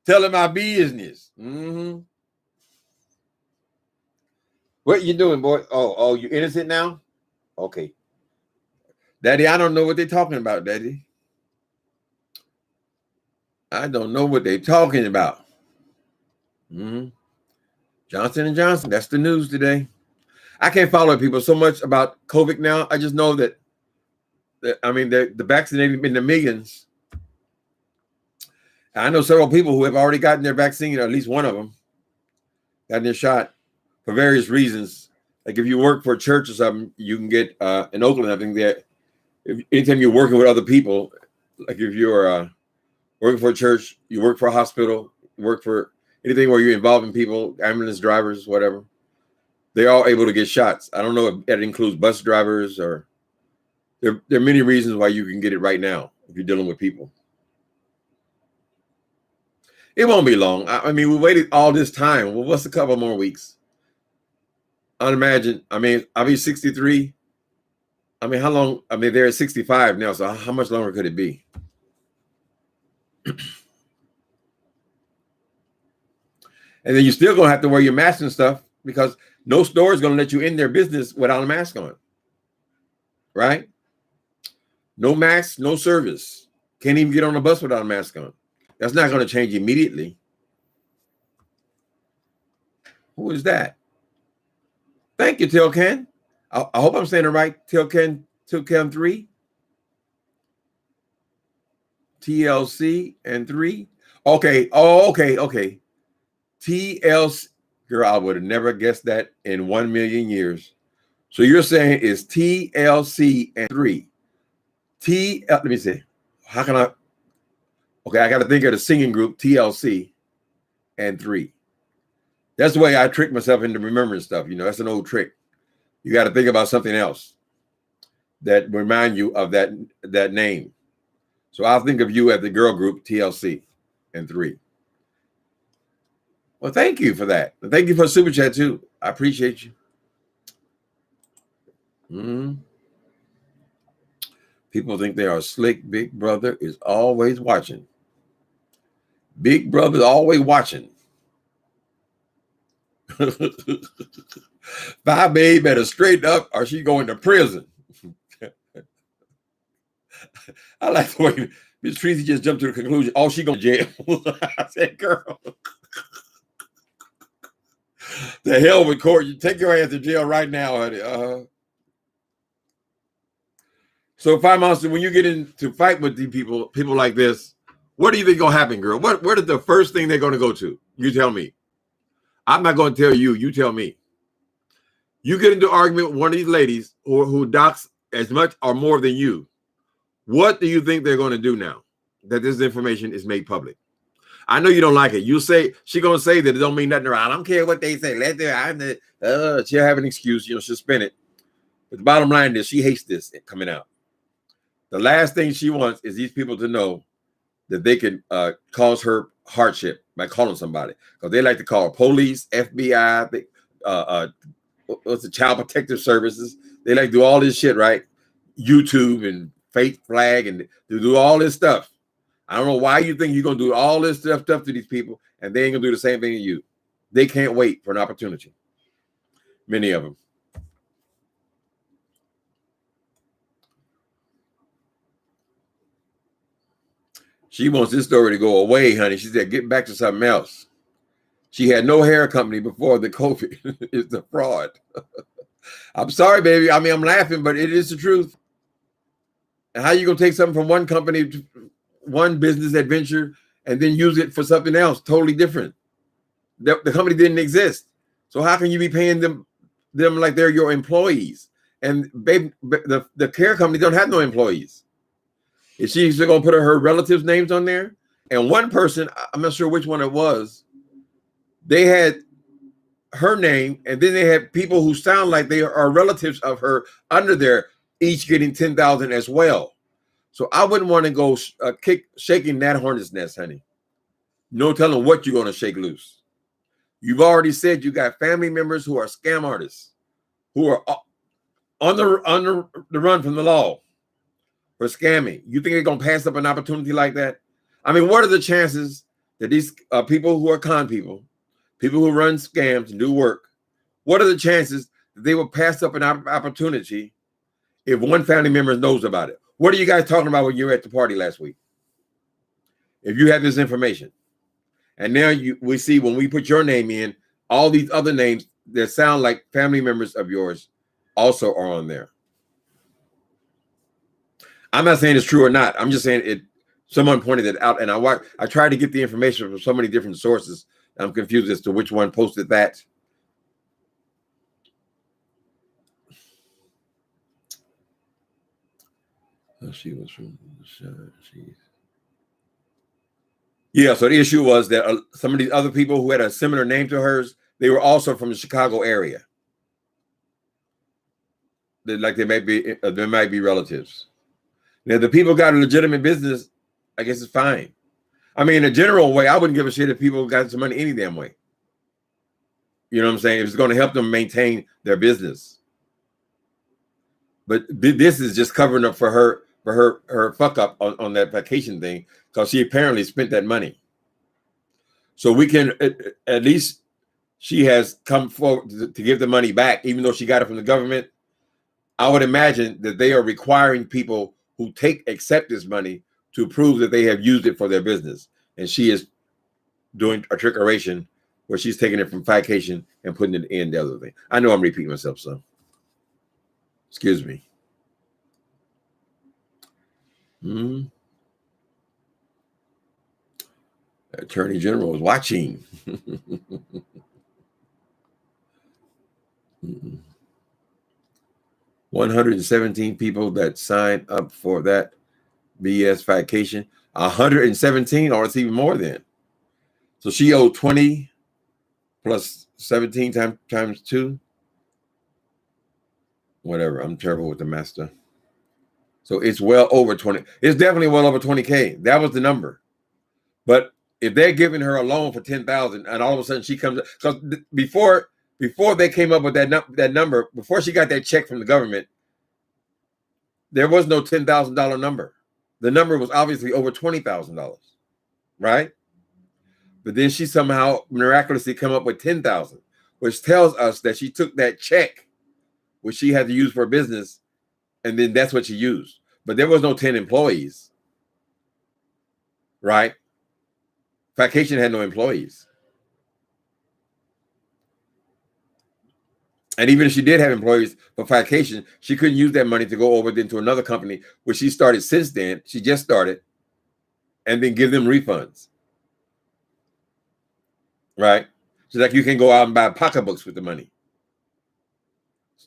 Telling my business. What you doing, boy? Oh, you innocent now? Okay. Daddy, I don't know what they're talking about, Daddy. I don't know what they're talking about. Johnson & Johnson, that's the news today. I can't follow people so much about COVID now. I just know that I mean, the vaccinated in the millions. I know several people who have already gotten their vaccine, or at least one of them, gotten their shot for various reasons. Like if you work for a church or something, you can get in Oakland, I think that anytime you're working with other people, like if you're working for a church, you work for a hospital, you work for anything where you're involving people, ambulance drivers, whatever, they're all able to get shots. I don't know if that includes bus drivers or there are many reasons why you can get it right now if you're dealing with people. It won't be long. I mean, we waited all this time. Well, what's a couple more weeks? I'd imagine. I mean, I'll be 63. I mean, how long? I mean, they're at 65 now. So how much longer could it be? And then you're still going to have to wear your mask and stuff because no store is going to let you in their business without a mask on. Right? No mask, no service. Can't even get on a bus without a mask on. That's not going to change immediately. Who is that? Thank you, Tilken. I hope I'm saying it right. Tilken 3. TLC and 3. Okay. Oh, okay. TLC. Girl, I would have never guessed that in 1 million years. So you're saying it's TLC and 3. Let me see. How can I? Okay, I got to think of the singing group TLC and 3. That's the way I trick myself into remembering stuff. You know, that's an old trick. You got to think about something else that remind you of that name. So I'll think of you as the girl group TLC and 3. Well, thank you for that. And thank you for super chat too. I appreciate you. People think they are slick. Big Brother is always watching. Big Brother is always watching. Five babe better straighten up or she going to prison. I like the way Miss Tracy just jumped to the conclusion. Oh, she going to jail. I said, girl. The hell with court. You take your ass to jail right now, honey. So, FYE Monster, when you get into fight with these people like this, what do you think gonna happen, girl? What is the first thing they're gonna go to? You tell me. I'm not gonna tell you. You tell me. You get into an argument with one of these ladies who docks as much or more than you. What do you think they're gonna do now that this information is made public? I know you don't like it. You say she's gonna say that it don't mean nothing to her. I don't care what they say. Let them. She'll have an excuse. You know, she'll spin it. But the bottom line is she hates this coming out. The last thing she wants is these people to know that they can cause her hardship by calling somebody, because they like to call police, FBI, what's the Child Protective Services. They like to do all this shit, right? YouTube and fake flag and they do all this stuff. I don't know why you think you're gonna do all this stuff to these people and they ain't gonna do the same thing to you. They can't wait for an opportunity. Many of them. She wants this story to go away, honey. She said, get back to something else. She had no hair company before the COVID. It's a fraud. I'm sorry, baby. I mean, I'm laughing, but it is the truth. And how you going to take something from one company to one business adventure and then use it for something else totally different? The company didn't exist. So how can you be paying them like they're your employees? And baby, the care company don't have no employees. Is she going to put her relatives' names on there? And one person, I'm not sure which one it was, they had her name, and then they had people who sound like they are relatives of her under there, each getting $10,000 as well. So I wouldn't want to go shaking that hornet's nest, honey. No telling what you're going to shake loose. You've already said you got family members who are scam artists, who are on the run from the law for scamming. You think they're going to pass up an opportunity like that? I mean, what are the chances that these people who are con people who run scams and do work, what are the chances that they will pass up an opportunity if one family member knows about it? What are you guys talking about when you were at the party last week? If you have this information. And now we see when we put your name in, all these other names that sound like family members of yours also are on there. I'm not saying it's true or not. I'm just saying it. Someone pointed it out, and I tried to get the information from so many different sources. I'm confused as to which one posted that. She was from. Yeah. So the issue was that some of these other people who had a similar name to hers, they were also from the Chicago area. They might be relatives. Now, the people got a legitimate business, I guess it's fine. I mean, in a general way, I wouldn't give a shit if people got some money any damn way. You know what I'm saying? If it's going to help them maintain their business. But this is just covering up for her for her fuck up on that vacation thing, because she apparently spent that money. So we can at least she has come forward to give the money back, even though she got it from the government. I would imagine that they are requiring people who accept this money to prove that they have used it for their business. And she is doing a trickeration where she's taking it from vacation and putting it in the other thing. I know I'm repeating myself, so excuse me. Attorney General is watching. 117 people that signed up for that BS vacation. 117, or it's even more then. So she owed 20 plus 17 times 2. Whatever. I'm terrible with the master. So it's well over 20. It's definitely well over 20K. That was the number. But if they're giving her a loan for 10,000 and all of a sudden she comes, because before they came up with that number, before she got that check from the government, there was no $10,000 number. The number was obviously over $20,000, right? But then she somehow miraculously come up with 10,000, which tells us that she took that check, which she had to use for business, and then that's what she used. But there was no 10 employees, right? Vacation had no employees. And even if she did have employees for vacation, she couldn't use that money to go over into another company, which she started since then. She just started, and then give them refunds. Right? So like you can go out and buy pocketbooks with the money.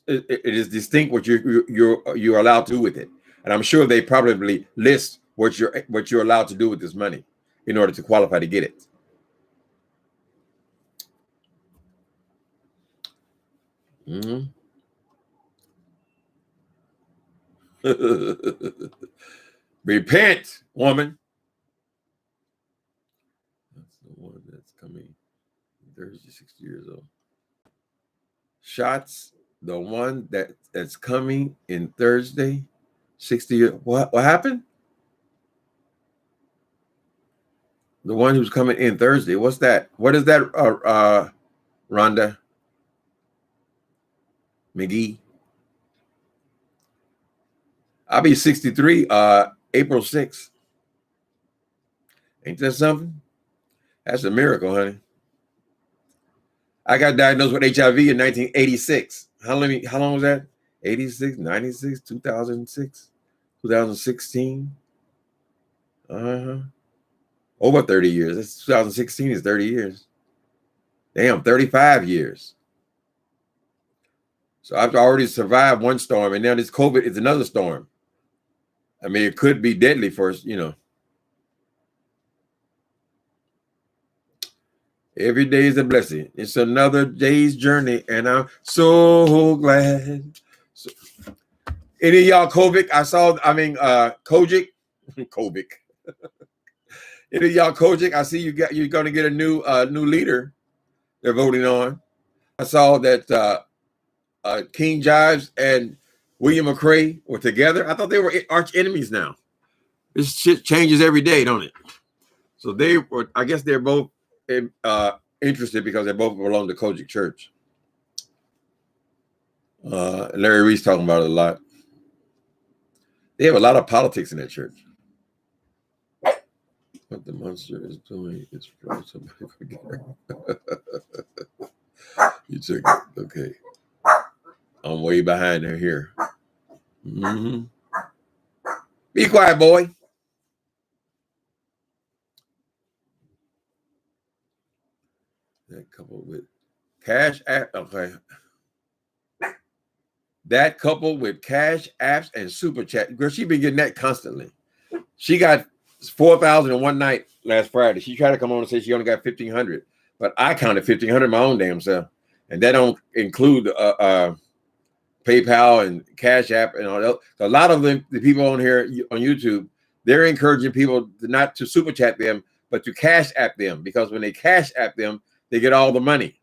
It is distinct what you're allowed to do with it. And I'm sure they probably list what you're allowed to do with this money in order to qualify to get it. Repent, woman. That's the one that's coming Thursday, 60 years old. Shots, the one that's coming in Thursday, 60 years. What happened? The one who's coming in Thursday. What's that? What is that, Rhonda McGee? I'll be 63 April 6th. Ain't that something? That's a miracle, honey. I got diagnosed with HIV in 1986. How long was that? 86, 96, 2006, 2016. Over 30 years. That's 2016 is 30 years. Damn, 35 years. So I've already survived one storm, and now this COVID is another storm. I mean, it could be deadly for us, Every day is a blessing. It's another day's journey, and I'm so glad. So, any of y'all Kovic? Kojic. Kovic. Any of y'all Kojic? I see you're going to get a new leader. They're voting on. I saw that King Jives and William McRae were together. I thought they were arch enemies now. This shit changes every day, don't it? So they were. I guess they're both interested because they both belong to Kojic Church. Larry Reese talking about it a lot. They have a lot of politics in that church. What the monster is doing is from somebody forget. You took it. Okay. I'm way behind her here. Be quiet, boy. That coupled with cash app. Okay. That coupled with cash apps and super chat. Girl, she been getting that constantly. She got 4,000 in one night last Friday. She tried to come on and say she only got 1,500, but I counted 1,500 my own damn self, and that don't include PayPal and Cash App and all that. So a lot of the people on here on YouTube, they're encouraging people not to super chat them, but to Cash App them, because when they Cash App them, they get all the money.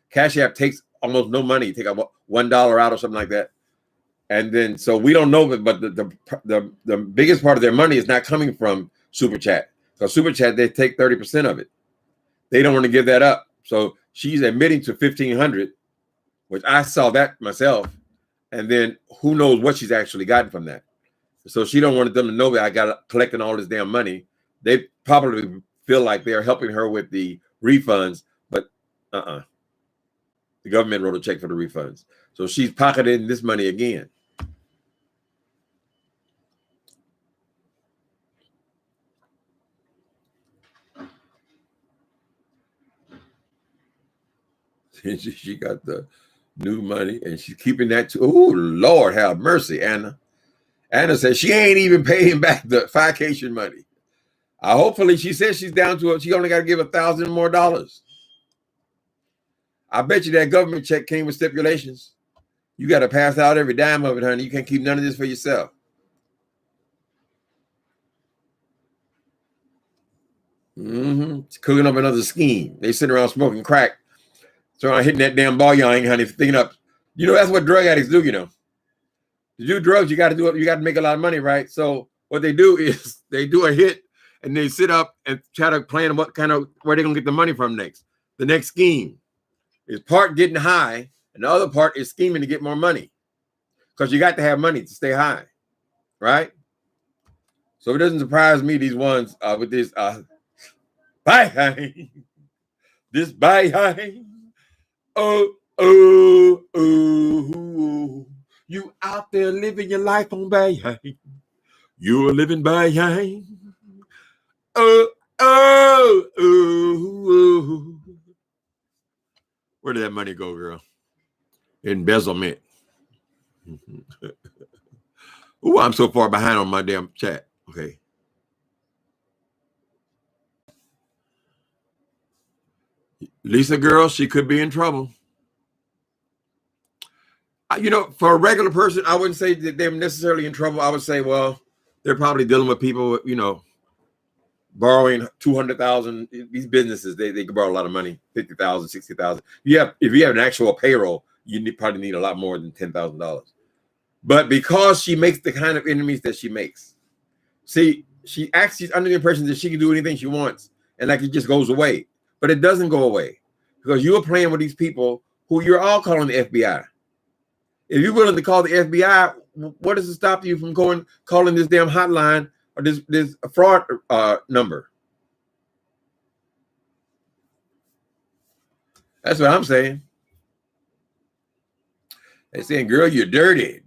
Cash App takes almost no money. You take $1 out or something like that. And then, so we don't know, but the biggest part of their money is not coming from Super Chat. So Super Chat, they take 30% of it. They don't want to give that up. So she's admitting to 1,500, which I saw that myself. And then who knows what she's actually gotten from that. So she don't want them to know that I got collecting all this damn money. They probably feel like they're helping her with the refunds, but the government wrote a check for the refunds. So she's pocketing this money again. She got the new money and she's keeping that too. Oh, Lord have mercy, Anna. Anna says she ain't even paying back the vacation money. Hopefully, she says she's down to it. She only got to give $1,000 more. I bet you that government check came with stipulations. You got to pass out every dime of it, honey. You can't keep none of this for yourself. It's cooking up another scheme. They sit around smoking crack, trying hitting that damn ball yang, honey, thinking up. You know, that's what drug addicts do, you know. To do drugs, you got to do it. You got to make a lot of money, right? So what they do is they do a hit and they sit up and try to plan where they're gonna get the money from next. The next scheme is part getting high, and the other part is scheming to get more money, because you got to have money to stay high, right? So it doesn't surprise me these ones with this buy high, this buy high. Oh, you out there living your life on buy high. You're living buy high. Where did that money go, girl? Embezzlement. Oh, I'm so far behind on my damn chat. Okay. Lisa girl, she could be in trouble. You know, for a regular person, I wouldn't say that they're necessarily in trouble. I would say, well, they're probably dealing with people, you know, borrowing 200,000. These businesses, they can borrow a lot of money, 50,000, 60,000. If you have an actual payroll, you probably need a lot more than $10,000. But because she makes the kind of enemies that she makes, see, she's under the impression that she can do anything she wants, and like it just goes away. But it doesn't go away, because you're playing with these people who you're all calling the FBI. If you're willing to call the FBI, what does it stop you from calling this damn hotline or this fraud number? That's what I'm saying. They're saying, girl, you're dirty.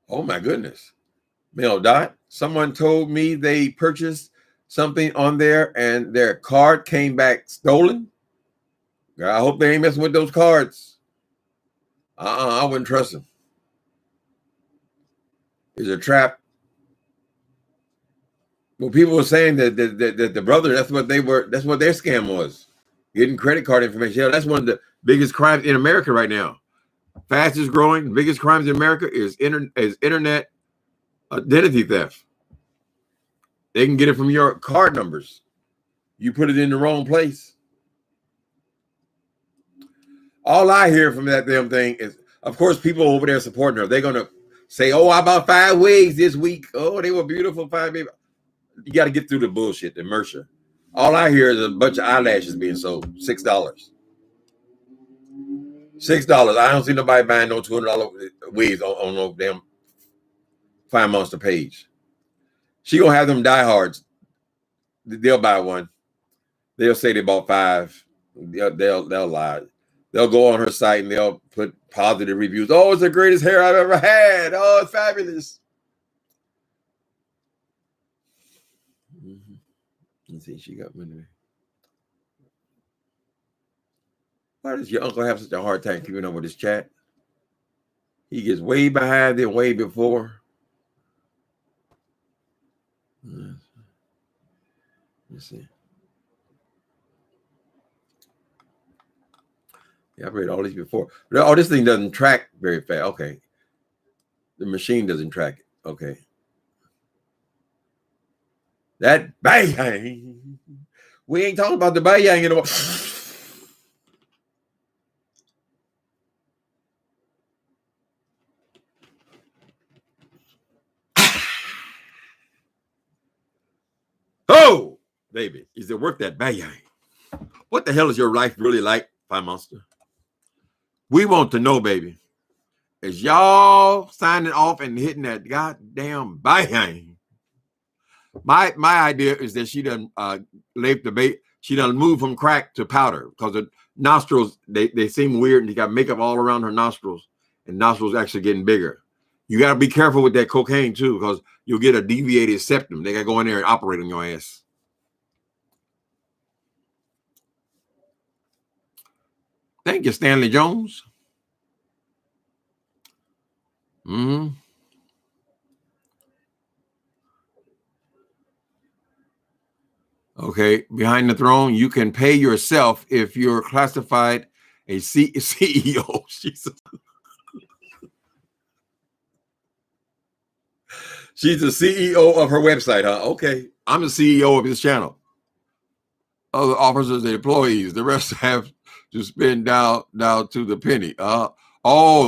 Oh my goodness. Mel Dot, someone told me they purchased something on there and their card came back stolen. I hope they ain't messing with those cards. I wouldn't trust them. It's a trap. Well, people were saying that the brother, that's what their scam was. Getting credit card information. Yeah, that's one of the biggest crimes in America right now. Fastest growing, biggest crimes in America is internet identity theft. They can get it from your card numbers. You put it in the wrong place. All I hear from that damn thing is, of course, people over there supporting her. They're going to say, oh, I bought 5 wigs this week. Oh, they were beautiful 5 baby. You got to get through the bullshit, the inertia. All I hear is a bunch of eyelashes being sold. $6. $6. I don't see nobody buying no $200 wigs on no damn FYE Monster page. She gonna have them diehards. They'll buy one. They'll say they bought 5. They'll lie. They'll go on her site and they'll put positive reviews. Oh, it's the greatest hair I've ever had. Oh, it's fabulous. Let's see, she got money. Why does your uncle have such a hard time keeping up with his chat? He gets way behind and way before. Let's see. Yeah, I've read all these before. Oh, this thing doesn't track very fast. Okay. The machine doesn't track it. Okay. That bang. We ain't talking about the bang anymore. Oh, baby, is it worth that bang? What the hell is your life really like, FYE Monster? We want to know, baby. Is y'all signing off and hitting that goddamn bang? My idea is that she done laid the bait. She done moved from crack to powder because the nostrils they seem weird and she got makeup all around her nostrils, and nostrils actually getting bigger. You got to be careful with that cocaine too, because you'll get a deviated septum. They got to go in there and operate on your ass. Thank you, Stanley Jones. Okay, behind the throne, you can pay yourself if you're classified a CEO. Jesus. She's the CEO of her website, huh? Okay, I'm the CEO of this channel. Other officers and employees, the rest have to spend down to the penny. Oh,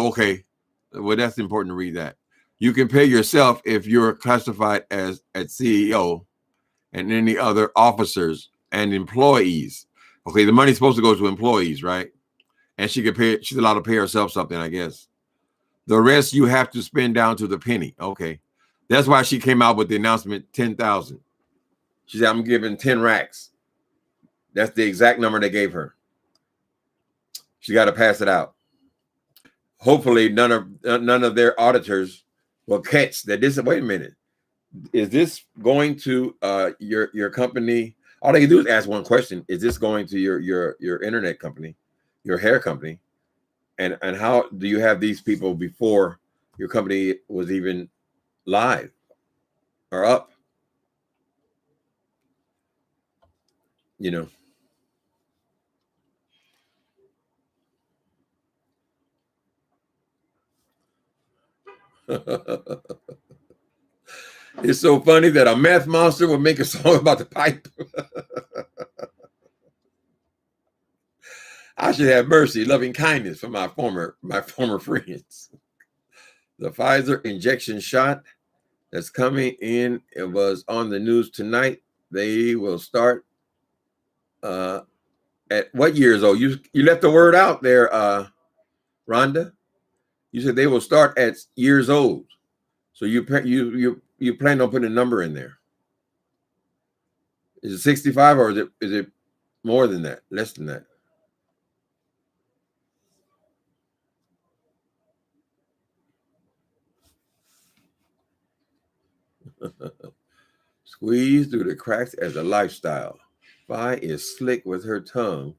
okay. Well, that's important to read that. You can pay yourself if you're classified as CEO and any other officers and employees. Okay, the money's supposed to go to employees, right? And she can pay. She's allowed to pay herself something, I guess. The rest you have to spend down to the penny. Okay, that's why she came out with the announcement 10,000. She said, "I'm giving 10 racks." That's the exact number they gave her. She got to pass it out. Hopefully, none of their auditors will catch that. This. Wait a minute. Is this going to your company? All they can do is ask one question: is this going to your internet company, your hair company? And how do you have these people before your company was even live or up? You know. It's so funny that a meth monster would make a song about the pipe. I should have mercy, loving kindness for my former friends. The Pfizer injection shot that's coming in, it was on the news tonight. They will start at what years old? You left the word out there, Rhonda. You said they will start at years old. So you plan on putting a number in there. Is it 65 or is it more than that? Less than that? Squeeze through the cracks as a lifestyle. Vi is slick with her tongue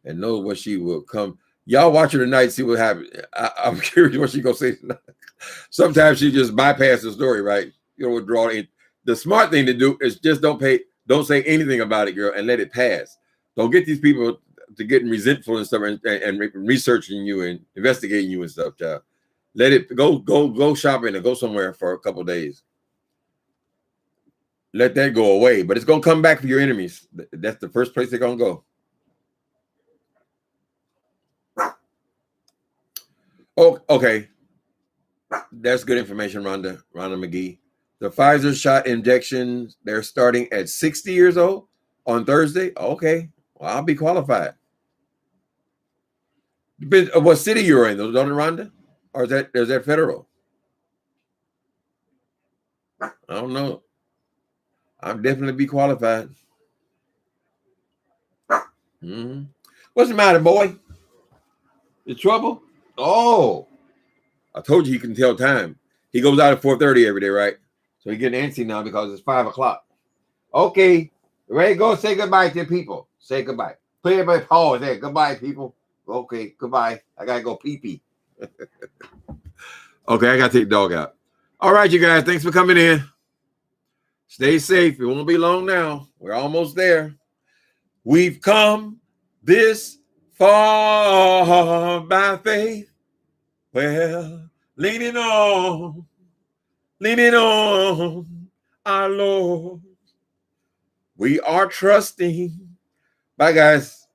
and knows what she will come. Y'all watch her tonight, see what happens. I'm curious what she gonna say tonight. Sometimes she just bypass the story, right? You know, withdraw it. The smart thing to do is just don't say anything about it, girl, and let it pass. Don't get these people to getting resentful and stuff and researching you and investigating you and stuff, child. Let it go shopping and go somewhere for a couple of days. Let that go away, but it's gonna come back for your enemies. That's the first place they're gonna go. Oh, okay. That's good information, Rhonda McGee. The Pfizer shot injections, they're starting at 60 years old on Thursday. Okay. Well, I'll be qualified. Depends on what city you're in, though, don't it, Rhonda? Or is that federal? I don't know. I'll definitely be qualified. Mm-hmm. What's the matter, boy? The trouble? Oh, I told you he can tell time. He goes out at 4:30 every day, right? So he's getting antsy now because it's 5 o'clock. Okay, ready to go. Say goodbye to people. Say goodbye. Put everybody pause there. Goodbye, people. Okay, goodbye. I gotta go pee pee. Okay, I gotta take the dog out. All right, you guys. Thanks for coming in. Stay safe. It won't be long now. We're almost there. We've come this far by faith. Well, leaning on our Lord. We are trusting. Bye, guys.